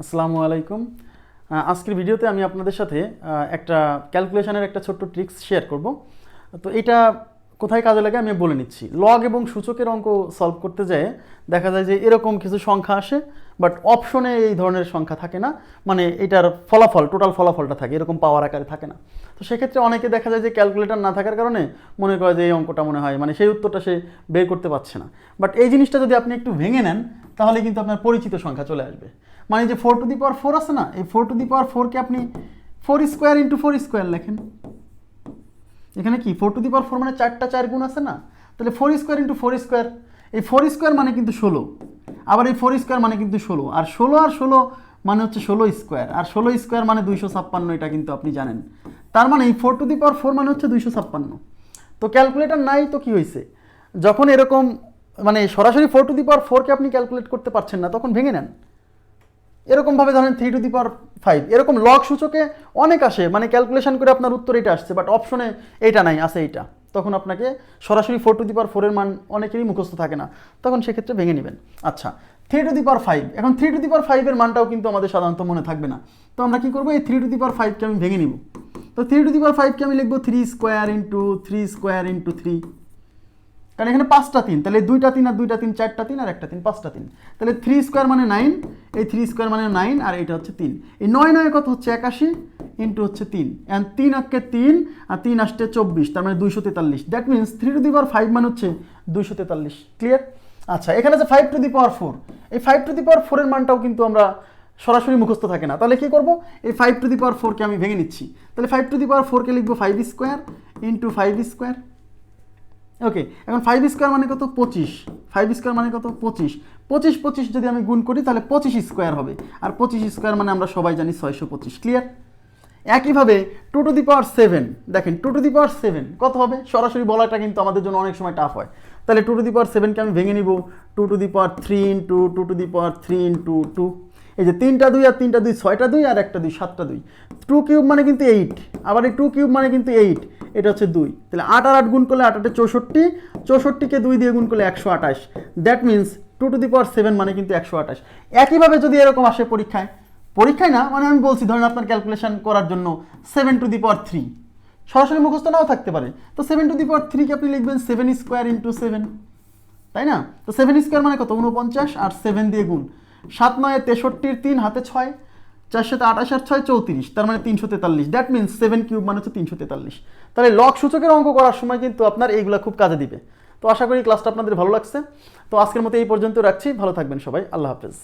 আসসালামু আলাইকুম। আজকের ভিডিওতে আমি আপনাদের সাথে একটা ক্যালকুলেশনের একটা ছোট্ট ট্রিক্স শেয়ার করব। তো এটা কোথায় কাজে লাগে আমি বলে নিচ্ছি। লগ এবং সূচকের অঙ্ক সলভ করতে যেয়ে দেখা যায় যে এরকম কিছু সংখ্যা আসে, বাট অপশনে এই ধরনের সংখ্যা থাকে না, মানে এটার ফলাফল টোটাল ফলাফলটা থাকে, এরকম পাওয়ার আকারে থাকে না। তো সেক্ষেত্রে অনেকে দেখা যায় যে ক্যালকুলেটর না থাকার কারণে মনে করে যে এই অঙ্কটা মনে হয় মানে সেই উত্তরটা সে বের করতে পারছে না। বাট এই জিনিসটা যদি আপনি একটু ভেঙে নেন তাহলে কিন্তু আপনার পরিচিত সংখ্যা চলে আসবে। মানে যে 4⁴ আছে না, এই 4⁴কে আপনি 4² ইন্টু 4² লেখেন। এখানে কি 4⁴ মানে 4টা 4 গুণ আছে না, তাহলে 4² ইন্টু 4², এই 4² মানে কিন্তু 16, আবার এই 4² মানে কিন্তু 16, আর 16 মানে হচ্ছে 16², আর 16² মানে 256, এটা কিন্তু আপনি জানেন। তার মানে এই 4⁴ মানে হচ্ছে 256। তো ক্যালকুলেটর নাই তো কি হয়েছে, যখন এরকম মানে সরাসরি 4⁴কে আপনি ক্যালকুলেট করতে পারছেন না তখন ভেঙে নেন। এরকমভাবে ধরেন 3⁵, এরকম লগ সূচকে অনেক আসে, মানে ক্যালকুলেশন করে আপনার উত্তর এটা আসছে, বাট অপশনে এইটা নাই, আছে এইটা, তখন আপনাকে সরাসরি 4⁴ এর মান অনেকেরই মুখস্থ থাকে না, তখন সেক্ষেত্রে ভেঙে নেবেন। আচ্ছা, 3⁵, এখন 3⁵ এর মানটাও কিন্তু আমাদের সাধারণত মনে থাকবে না। তো আমরা কি করবো, এই 3⁵কে আমি ভেঙে নিব। তো 3⁵কে আমি লিখবো 3² ইন্টু 3² ইন্টু 3, কারণ এখানে 5টা 3, তাহলে 2টা 3 আর 2টা 3, 4টা 3 আর একটা 3, 5টা 3, তাহলে 3² মানে 9, এই 3² মানে 9, আর এটা হচ্ছে 3, এই 9 9 কত হচ্ছে 81 ইন্টু হচ্ছে 3, অ্যান্ড 3 আঁকে 3 আর 3 আসছে 24, তার মানে 243। দ্যাট মিনস 3⁵ মানে হচ্ছে 243। ক্লিয়ার? আচ্ছা, এখানে যে 5⁴, এই 5⁴ এর মানটাও কিন্তু আমরা সরাসরি মুখস্থ থাকে না, তাহলে কি করব, এই 5⁴কে আমি ভেঙে নিচ্ছি। তাহলে 5⁴কে লিখবো 5² ইন্টু 5²। ওকে, এখন 5² মানে কত 25, 5² মানে কত 25, 25 যদি আমি গুণ করি তাহলে 25² হবে, আর 25² মানে আমরা সবাই জানি 625। ক্লিয়ার? একইভাবে 2⁷, দেখেন 2⁷ কত হবে, সরাসরি বলাটা কিন্তু আমাদের জন্য অনেক সময় টাফ হয়। তাহলে 2⁷কে আমি ভেঙে নিব 2⁵ ইন্টু 2⁵ ইন্টু 2, এই যে 3টা 2 আর 3টা 2, 6টা 2 আর একটা 2, 7টা 2, 2³ মানে কিন্তু 8, আবার এই 2³ মানে কিন্তু 8, এটা হচ্ছে 2, তাহলে 8 আর 8 গুণ করলে 8 8 64, 64কে 2 দিয়ে গুণ করলে 128। দ্যাট মিনস 2⁷ মানে কিন্তু 128। একইভাবে যদি এরকম আসে পরীক্ষায় না, মানে আমি বলছি ধরেন আপনার ক্যালকুলেশন করার জন্য 7⁵, সরাসরি মুখস্থ নাও থাকতে পারে, তো 7⁵কে আপনি লিখবেন 7² ইন্টু 7, তাই না? তো 7² মানে কত 49, আর 7 দিয়ে গুণ, 7 9 63, 3 হাতে 6, 4 7 28 আর 6 34, তার মানে 343। দ্যাট মিনস 7³ মানে হচ্ছে 343। তাহলে লগ সূচকের অঙ্ক করার সময় কিন্তু আপনার এইগুলো খুব কাজে দিবে। তো আশা করি ক্লাসটা আপনাদের ভালো লাগছে। তো আজকের মতো এই পর্যন্ত রাখছি, ভালো থাকবেন সবাই, আল্লাহ হাফেজ।